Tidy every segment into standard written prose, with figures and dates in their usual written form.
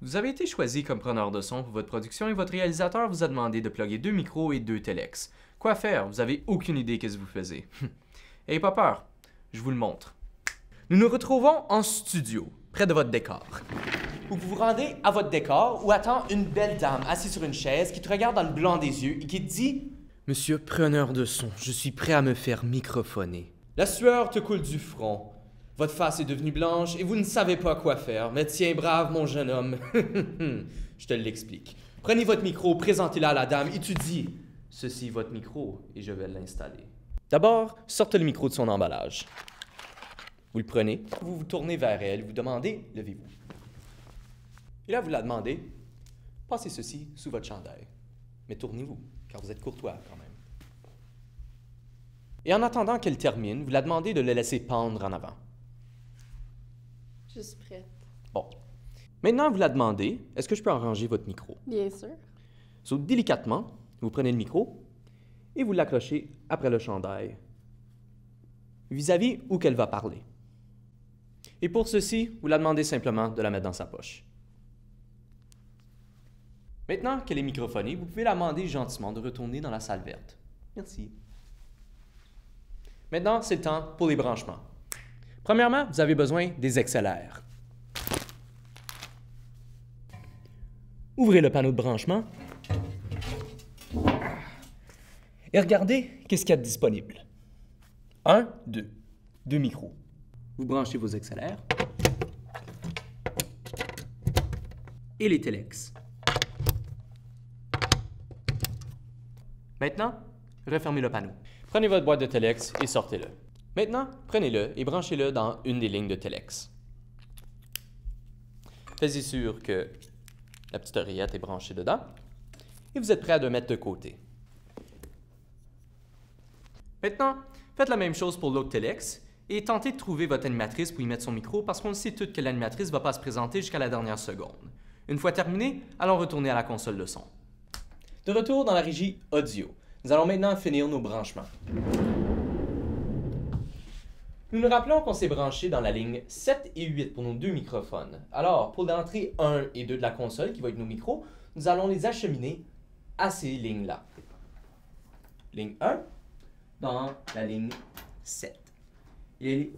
Vous avez été choisi comme preneur de son pour votre production et votre réalisateur vous a demandé de plugger 2 micros et 2 telex. Quoi faire? Vous avez aucune idée qu'est-ce que vous faisiez. Ayez pas peur, je vous le montre. Nous nous retrouvons en studio, près de votre décor. Vous vous rendez à votre décor où attend une belle dame assise sur une chaise qui te regarde dans le blanc des yeux et qui te dit « Monsieur preneur de son, je suis prêt à me faire microphoner. » La sueur te coule du front. Votre face est devenue blanche et vous ne savez pas quoi faire. Mais tiens, brave, mon jeune homme. Je te l'explique. Prenez votre micro, présentez-le à la dame et tu dis « Ceci est votre micro et je vais l'installer. » D'abord, sortez le micro de son emballage. Vous le prenez, vous vous tournez vers elle, vous demandez « Levez-vous. » Et là, vous la demandez « Passez ceci sous votre chandail. » Mais tournez-vous, car vous êtes courtois quand même. Et en attendant qu'elle termine, vous la demandez de le laisser pendre en avant. Je suis prête. Bon. Maintenant, vous la demandez, est-ce que je peux arranger votre micro? Bien sûr. So, délicatement, vous prenez le micro et vous l'accrochez après le chandail, vis-à-vis où qu'elle va parler. Et pour ceci, vous la demandez simplement de la mettre dans sa poche. Maintenant qu'elle est microphonée, vous pouvez la demander gentiment de retourner dans la salle verte. Merci. Maintenant, c'est le temps pour les branchements. Premièrement, vous avez besoin des XLR. Ouvrez le panneau de branchement et regardez qu'est-ce qu'il y a de disponible. 1, 2. 2 micros. Vous branchez vos XLR et les telex. Maintenant, refermez le panneau. Prenez votre boîte de telex et sortez-le. Maintenant, prenez-le et branchez-le dans une des lignes de telex. Faites-y sûr que la petite oreillette est branchée dedans et vous êtes prêt à le mettre de côté. Maintenant, faites la même chose pour l'autre telex et tentez de trouver votre animatrice pour y mettre son micro parce qu'on le sait toutes que l'animatrice ne va pas se présenter jusqu'à la dernière seconde. Une fois terminé, allons retourner à la console de son. De retour dans la régie audio, nous allons maintenant finir nos branchements. Nous nous rappelons qu'on s'est branché dans la ligne 7 et 8 pour nos 2 microphones. Alors, pour l'entrée 1 et 2 de la console, qui va être nos micros, nous allons les acheminer à ces lignes-là. Ligne 1 dans la ligne 7. Et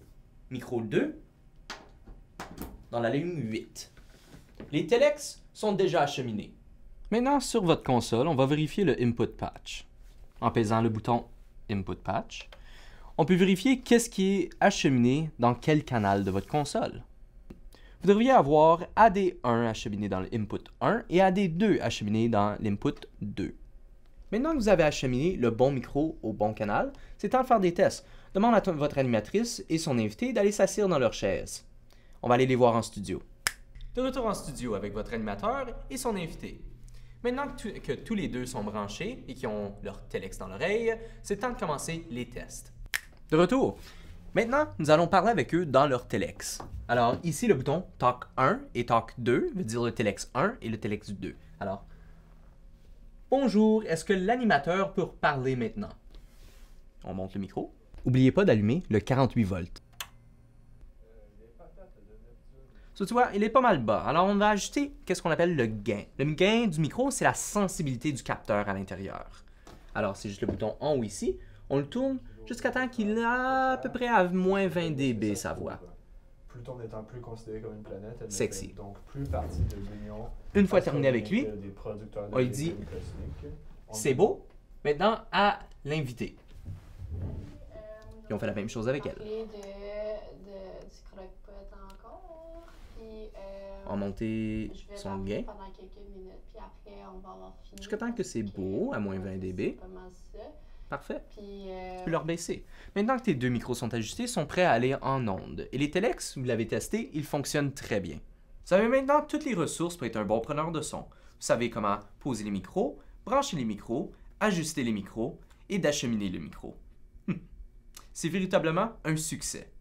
micro 2 dans la ligne 8. Les telex sont déjà acheminés. Maintenant, sur votre console, on va vérifier le Input Patch. En pesant le bouton Input Patch, on peut vérifier qu'est-ce qui est acheminé dans quel canal de votre console. Vous devriez avoir AD1 acheminé dans l'Input 1 et AD2 acheminé dans l'Input 2. Maintenant que vous avez acheminé le bon micro au bon canal, c'est temps de faire des tests. Demande à votre animatrice et son invité d'aller s'asseoir dans leur chaise. On va aller les voir en studio. De retour en studio avec votre animateur et son invité. Maintenant que tous les deux sont branchés et qu'ils ont leur telex dans l'oreille, c'est temps de commencer les tests. De retour. Maintenant, nous allons parler avec eux dans leur telex. Alors, ici, le bouton Talk 1 et Talk 2 veut dire le telex 1 et le telex 2. Alors, bonjour, est-ce que l'animateur peut parler maintenant? On monte le micro. N'oubliez pas d'allumer le 48 volts. So, tu vois, il est pas mal bas. Alors, on va ajouter qu'est-ce qu'on appelle le gain. Le gain du micro, c'est la sensibilité du capteur à l'intérieur. Alors, c'est juste le bouton en haut ici. On le tourne jusqu'à temps qu'il a à peu près à moins 20 dB sa voix. Pluton n'étant plus considéré comme une planète, elle Sexy. ne fait donc plus partie de l'Union. Une fois terminé avec lui, on lui dit c'est beau. Maintenant, à l'invité. Et on fait la même chose avec elle. Du croque-pot encore. Puis, On va monter son gain. pendant quelques minutes, puis après, on va avoir fini. Jusqu'à temps que c'est beau, à moins 20 dB. C'est pas mal ça. Parfait. Puis, Tu peux leur baisser. Maintenant que tes 2 micros sont ajustés, ils sont prêts à aller en onde. Et les telex, vous l'avez testé, ils fonctionnent très bien. Vous avez maintenant toutes les ressources pour être un bon preneur de son. Vous savez comment poser les micros, brancher les micros, ajuster les micros et d'acheminer le micro. C'est véritablement un succès.